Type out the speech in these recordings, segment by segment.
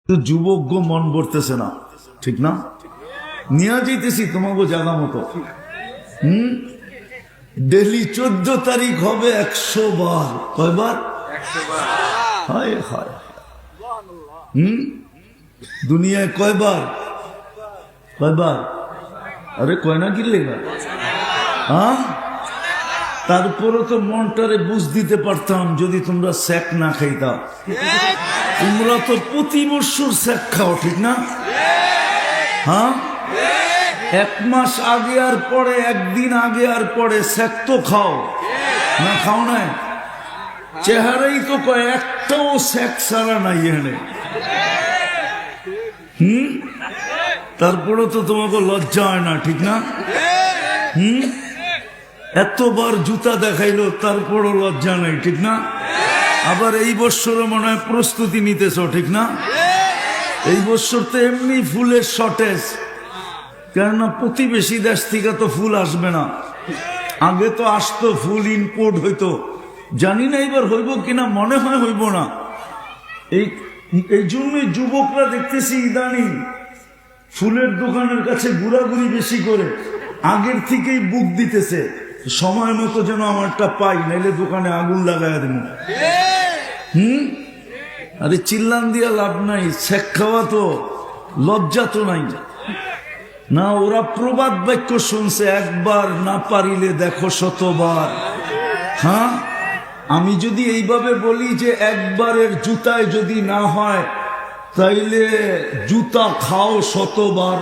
তো যুবক মন ভরতেছে না, ঠিক না? নিয়ে যেতেছি তোমাকে জায়গা মতো। ডেলি 14 তারিখ হবে 100 বার। কয়বার? 100 বার। হায় হায়। দুনিয়ায় কয়বার? কয়বার? আরে কয় না কিনলে না? হ্যাঁ, তারপরও তো মনটারে বুঝ দিতে পারতাম যদি তোমরা স্যাক না খাইতাম। তোমরা তো প্রতি বছর স্যাক খাও, ঠিক না? হ্যাঁ, 1 মাস আগে আর পরে, একদিন আগে আর পরে স্যাক তো খাও না? খাও না? চেহারাই তো কয় একটাও স্যাক সারা নাই এখানে। তারপরে তো তোমাকে লজ্জা হয় না, ঠিক না? এতবার জুতা দেখাইলো তারপরও লজ্জা নাই, ঠিক না? আবার এই বছরও মনে হয় প্রস্তুতি নিতেছ, ঠিক না? এই বছর তো এমনি ফুলের শর্টেজ, কেননা প্রতিবেশী দেশ থেকে তো ফুল আসবে না। আগে তো আসতো, ফুল ইম্পোর্ট হইতো। জানি না এবার হইব কিনা, মনে হয় হইব না। এই জন্যই যুবকরা দেখতেছি ইদানিং ফুলের দোকানের কাছে ঘোরাঘুরি বেশি করে, আগের থেকেই বুক দিতেছে সময় মতো যেন আমারটা পাই, নাইলে দোকানে আগুন লাগাই দেব। আরে চিল্লান দিয়া লাভ নাই, শেখ খাওয়া তো লজ্জা তো নাই না। ওরা প্রবাদ বাক্য শুনছে, একবার না পারিলে দেখো শতবার। হ্যাঁ, আমি যদি এইভাবে বলি যে একবারের জুতায় যদি না হয় তাইলে জুতা খাও শতবার।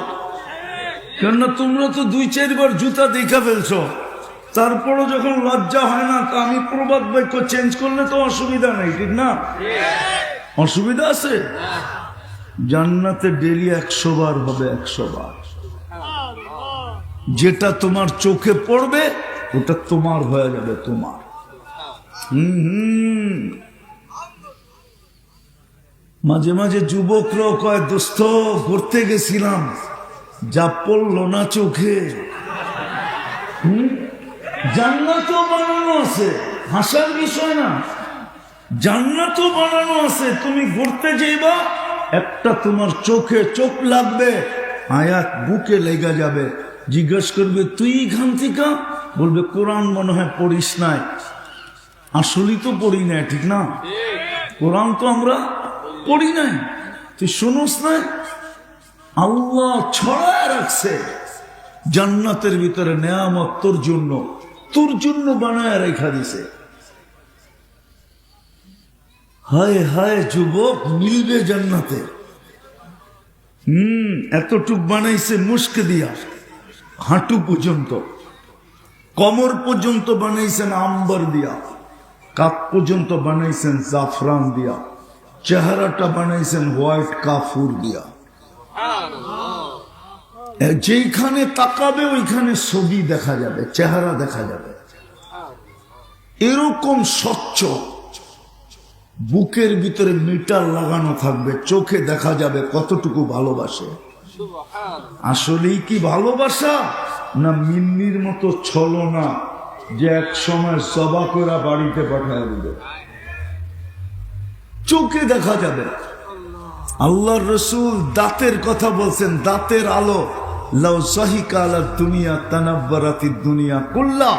কেননা তোমরা তো 2-4 বার জুতা দেখা ফেলছ, তারপরও যখন লজ্জা হয় না, তা আমি প্রবাদ বাক্য চেঞ্জ করলে তো অসুবিধা নেই, ঠিক না? অসুবিধা আছে? জান্নাতে ডেলি 100 বার হবে, 100 বার। যেটা তোমার চোখে পড়বে ওটা তোমার হয়ে যাবে, তোমার। মাঝে মাঝে যুবকরাও কয়, দোস্ত ঘুরতে গেছিলাম, যা পড়লো না চোখে। জান্নাতও বানানো আছে, হাসার বিষয় না। জান্নাতও বানানো আছে, তুমি ঘুরতে যাইবা, একটা তোমার চোখে চোখ লাগবে, আয়াত বুকে লেগে যাবে। জিজ্ঞেস করবে তুই এখান থেকে, বলবে কোরআন মনে হয় পড়িস নাই। আসলেই তো পড়ি নাই, ঠিক না? কোরআন তো আমরা পড়ি নাই, তুই শুনোস না? আল্লাহ ছড়ায় রাখছে জান্নাতের ভিতরে নেয়ামত, তোর জন্য বানায় রেখা দিছে। হায় হায় যুবক, মিলবে জান্নাতে। এতটুক বানাইছে মুস্ক দিয়া, হাঁটু পর্যন্ত, কমর পর্যন্ত বানাইছেন আম্বার দিয়া, কাপ পর্যন্ত বানাইছেন জাফরান দিয়া, চেহারাটা বানাইছেন হোয়াইট কাফুর দিয়া। যেখানে তাকাবে ওইখানে ছবি দেখা যাবে, চেহারা দেখা যাবে, এরকম স্বচ্ছ। বুকের ভিতরে মিটার লাগানো থাকবে, চোখে দেখা যাবে কতটুকু ভালোবাসে। আসলেই কি ভালোবাসা, না মিন্নির মতো ছলনা যে এক সময় সবা করে বাড়িতে পাঠায় দিবে? চোখে দেখা যাবে। আল্লাহর রসুল দাঁতের কথা বলছেন, দাঁতের আলো। লাউ সাহিকা আলা দুনিয়া তানাব্বারাতিদ দুনিয়া কুল্লা।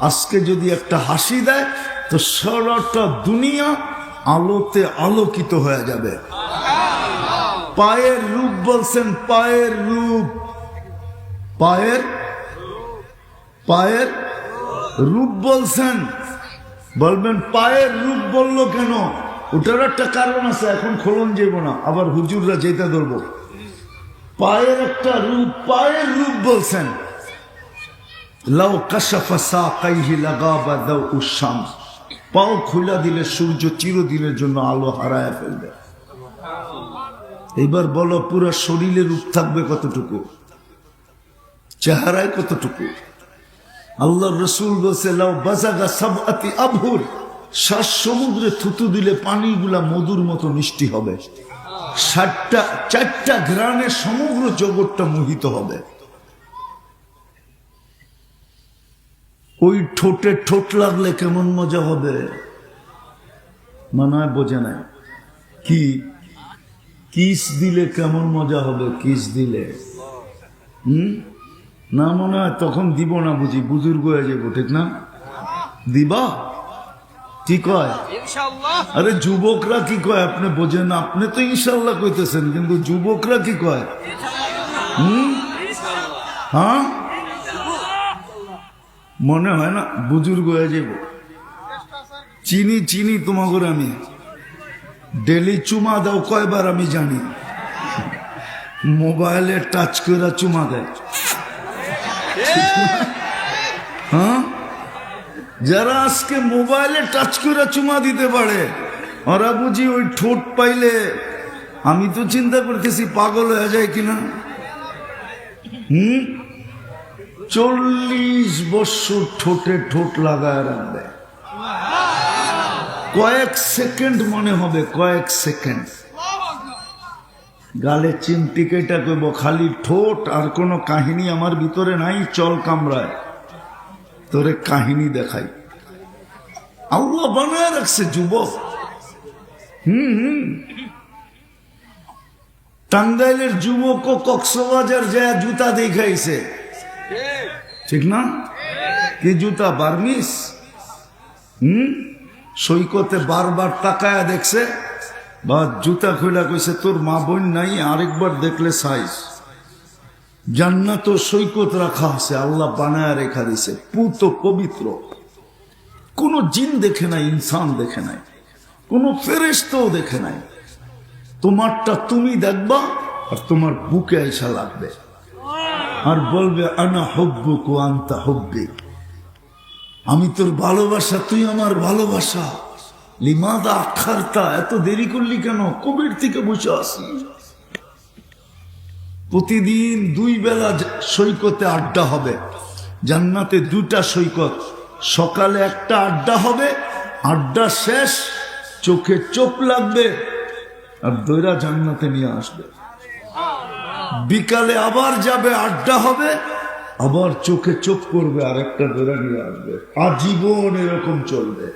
আজকে যদি একটা হাসি দেয় তো সারাটা দুনিয়া আলোতে আলোকিত হয়ে যাবে। পায়ের রূপ বলছেন, পায়ের রূপ, পায়ের রূপ বলছেন। বলবেন পায়ের রূপ বললো কেন? ওটার একটা কারণ আছে, এখন খোলন যাব না, আবার হুজুররা যেতে ধরবো। পায়ের একটা রূপ, পায়ের রূপ বলছেন। লাউ কাশাফা সাকাইহি লাগাবা দাউস শামস। পাও খুলে দিলে সূর্য চিরদিনের জন্য আলো হারায় ফেলবে। এবার বলো, পুরো শরীরের রূপ থাকবে কতটুকু, চেহারায় কতটুকু? আল্লাহর রাসূল বলছে, লাউ বাজাগা সাবআতি আবহুর। 7 সমুদ্রে থুতু দিলে পানিগুলা মধুর মতো মিষ্টি হবে। 4টা ঘ্রাণে সমগ্র জগৎটা মোহিত হবে। ওই ঠোঁটে ঠোঁট লাগলে কেমন মজা হবে, মনে হয় বোঝে নাই কি? কিস দিলে কেমন মজা হবে? কিস দিলে না মনে হয় তখন দিব না, বুঝি বুজুর্গ হয়ে যাবো, ঠিক না? দিবা? কি কয়? আরে যুবকরা কি কয় আপনি বোঝেন? আপনি তো ইনশাল্লাহ কইতেছেন, কিন্তু যুবকরা কি কয়? হ্যাঁ, মনে হয় না বুজুর্গ হয়ে যাব। চিনি চিনি তোমাকে আমি। ডেলি চুমা দাও কয়বার আমি জানি। মোবাইলে টাচ করে চুমা দেয়। হ্যাঁ, যারা আজকে মোবাইলে টাচ করে চুমা দিতে পারে ওরা বুঝি ওই ঠোঁট পাইলে, আমি তো চিন্তা করতেছি পাগল হয়ে যায় কিনা। 40 বছর ঠোঁটে ঠোঁট লাগায় রাখবে, কয়েক সেকেন্ড মনে হবে, কয়েক সেকেন্ড। গালে চিমটি কেটা করবো, খালি ঠোঁট, আর কোনো কাহিনী আমার ভিতরে নাই। চল কামরায় তোরে কাহিনী দেখাই। আল্লাহ বানায় রাখছে যুবক। টাঙ্গাইলের যুবক ও কক্সবাজার যায় জুতা দেখাইছে, ঠিক না? কি জুতা? বার্মিস। সৈকতে বারবার তাকায়া দেখছে, বা জুতা খুলা কইছে তোর মা বোন নাই, আরেকবার দেখলে সাইজ। জান্নাত সৈকত রাখা আছে, আল্লাহ বানায় রেখা দিছে, পুত পবিত্র। কোন জিন দেখে নাই, ইনসান দেখে নাই, কোন ফেরেশতাও দেখে নাই। তোমারটা তুমি দেখবা, আর তোমার বুকে আইসা লাগবে, আর বলবে আনা হুব্বুক ওয়া আনতা হুব্বি, আমি তোর ভালোবাসা, তুই আমার ভালোবাসা। লিমাদা আখারতা, এত দেরি করলি কেন? কবির থেকে বসে আসি। প্রতিদিন 2 বেলা সৈকতে আড্ডা হবে। জান্নাতে 2টা সৈকত, সকালে একটা আড্ডা হবে, আড্ডা শেষ চোখে চোখ লাগবে আর দৈরা জান্নাতে নিয়ে আসবে। বিকালে আবার যাবে, আড্ডা হবে, আবার চোখে চোখ করবে, আর একটা দৈরা নিয়ে আসবে। আজীবন এরকম চলবে।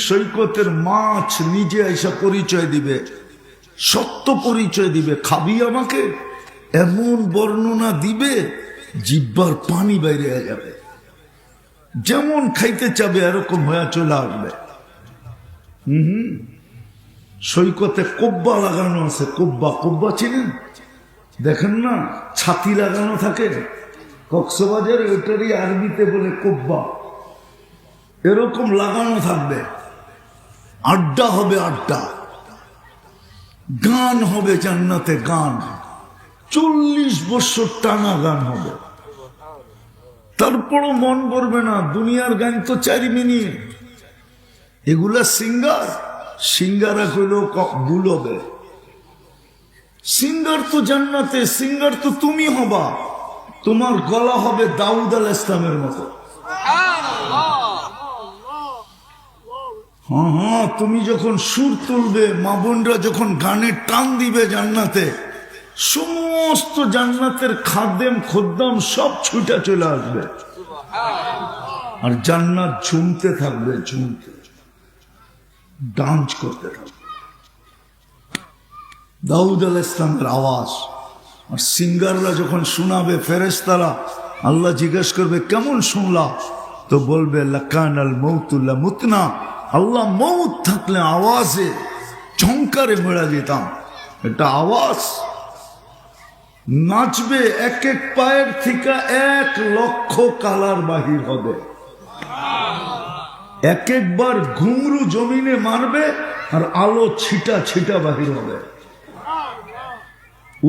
সৈকতের মাছ নিজে এসে পরিচয় দিবে, সত্য পরিচয় দিবে। খাবি আমাকে? এমন বর্ণনা দিবে, জিব্বার পানি বাইরে যাবে। যেমন খাইতে চাবে এরকম হয়ে চলে আসবে। সৈকতে কোব্বা লাগানো আছে। কোব্বা, কোব্বা চিনেন? দেখেন না, ছাতি লাগানো থাকে কক্সবাজারে, ওইটারই আরবিতে বলে কোব্বা। এরকম লাগানো থাকবে, আড্ডা হবে, আড্ডা। গান হবে জান্নাতে, গান 40 বছর টানা গান হবে। তারপরও মন করবে না, দুনিয়ার গান তো 4 মিনিট। এগুলা সিঙ্গার, সিঙ্গারা কইলেও ভুল হবে। সিঙ্গার তো জান্নাতে, সিঙ্গার তো তুমি হবা। তোমার গলা হবে দাউদ আলাইহিস সালামের মতো। হ্যাঁ, তুমি যখন সুর তুলবে, মা বোনরা যখন গানে টান দিবে জান্নাতে, সমস্ত জান্নাতের খাদেম খোদ্দাম সব ছুটে চলে আসবে, আর জান্নাত ঝুমতে থাকবে, ঝুমতে, ডান্স করতে থাকবে। দাউদ আলাইহিস সালামের আওয়াজ। আর সিঙ্গাররা যখন শোনাবে, ফেরেশতারা, আল্লাহ জিজ্ঞেস করবে কেমন শুনলা? তো বলবে লাকানাল মাউতু লামুতনা, আল্লাহ মৌত থাকলে আওয়াজে ঝংকারে মেরা যেতাম। এটা আওয়াজ। নাচবে, এক এক পায়ের থেকে 1 লক্ষ কালার বাহির হবে। এক একবার ঘুমরু জমিনে মারবে, আর আলো ছিটা ছিটা বাহির হবে।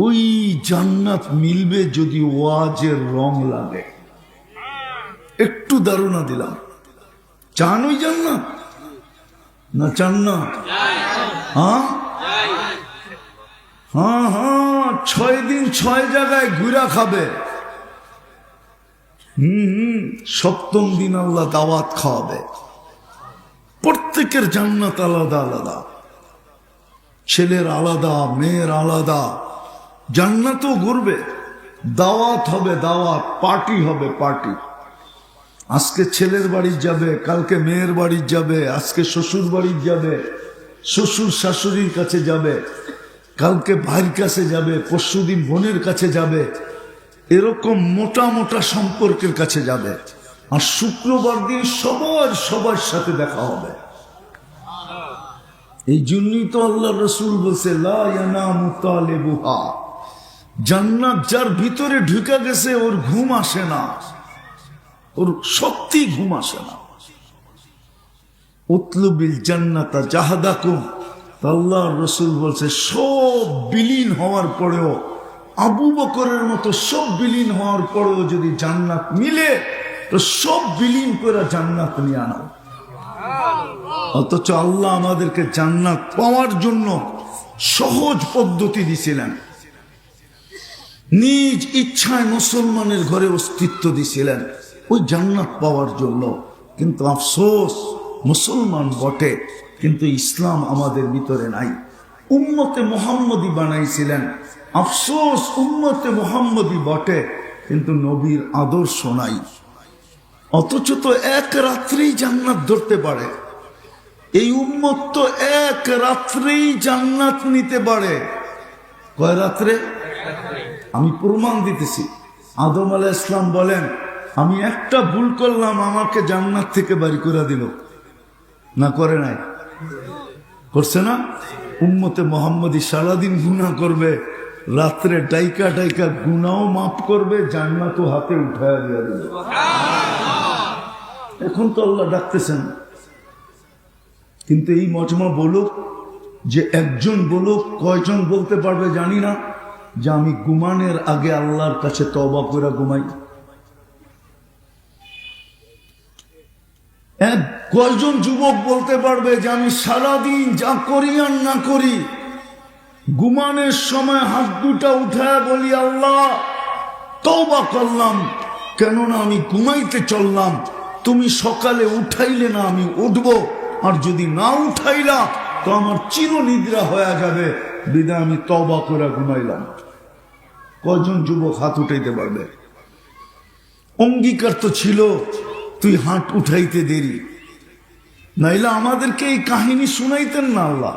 ওই জান্নাত মিলবে যদি ওয়াজের রং লাগে। একটু ধারণা দিলাম। চান ওই জান্নাত না চান না? হ্যাঁ হ্যাঁ হ্যাঁ, 6 দিন 6 জায়গায় ঘুরা খাবে। সপ্তম দিন আল্লাহ দাওয়াত খাওয়াবে। প্রত্যেকের জান্নাত আলাদা আলাদা, ছেলের আলাদা, মেয়ের আলাদা। জান্নাতও ঘুরবে, দাওয়াত হবে, দাওয়াত, পার্টি হবে, পার্টি। আজকে ছেলের বাড়ি যাবে, কালকে মেয়ের বাড়ি যাবে, আজকে শ্বশুর বাড়ি যাবে, শ্বশুর শাশুড়ির কাছে যাবে, কালকে ভাইয়ের কাছে যাবে, পরশুদিন বোনের কাছে যাবে, এরকম মোটা মোটা সম্পর্কের কাছে যাবে। আর শুক্রবার দিন সবার সাথে দেখা হবে। এই জন্যই তো আল্লাহ রসুল বলছে, লা ইয়ানামু তালিবুহা, জান্নাত যার ভিতরে ঢুকে গেছে ওর ঘুম আসে না, ওর সত্যি ঘুম আসে না। উতলুবিল জান্নাতা জাহাদাকুম, আল্লাহ রসুল বলছে সব বিলীন হওয়ার পরেও, আবু বকরের মতো সব বিলীন হওয়ার পরেও যদি জান্নাত মিলে তো সব বিলীন করে জান্নাত নিয়ে আনাও। অথচ আল্লাহ আমাদেরকে জান্নাত পাওয়ার জন্য সহজ পদ্ধতি দিছিলেন, নিজ ইচ্ছায় মুসলমানের ঘরে অস্তিত্ব দিছিলেন ওই জান্নাত পাওয়ার জন্য। কিন্তু আফসোস, মুসলমান বটে কিন্তু ইসলাম আমাদের ভিতরে নাই। উম্মতে মুহাম্মদী বানাইছিলেন, আফসোস উম্মতে মুহাম্মদী বটে কিন্তু নবীর আদর্শ নাই। অথচ তো এক রাত্রেই জান্নাত ধরতে পারে, এই উম্মত তো এক রাত্রেই জান্নাত নিতে পারে। কয় রাত্রে? আমি প্রমাণ দিতেছি। আদম আলাইহিস সালাম বলেন, আমি একটা ভুল করলাম, আমাকে জান্নাত থেকে বাড়ি করে দিল। না করে নাই? করছে না? উম্মতে মুহাম্মদী সারাদিন গুনাহ করবে, রাত্রে ডাইকা ডাইকা গুনাও মাফ করবে, জান্নাতও হাতে উঠায় দিয়ে দেবে। এখন তো আল্লাহ ডাকতেছেন, কিন্তু এই মজমা বলুক যে একজন বলুক, কয়জন বলতে পারবে জানি না, যে আমি ঘুমানোর আগে আল্লাহর কাছে তওবা করে ঘুমাই? কয়জন যুবক বলতে পারবে যে আমি সারাদিন যা করি আর না করি ঘুমানোর সময় হাত দুটা উঠায় বলি, আল্লাহ তওবা করলাম, কেননা আমি ঘুমাইতে চললাম, তুমি সকালে উঠাইলে না আমি উঠবো, আর যদি না উঠাইলা তো আমার চিরনিদ্রা হয়ে যাবে, বিধায় আমি তওবা করে ঘুমাইলাম। কয়জন যুবক হাত উঠাইতে পারবে? অঙ্গীকার তো ছিল, তুই হাত উঠাইতে দেরি, নাইলে আমাদেরকে এই কাহিনী শুনাইতেন না আল্লাহ।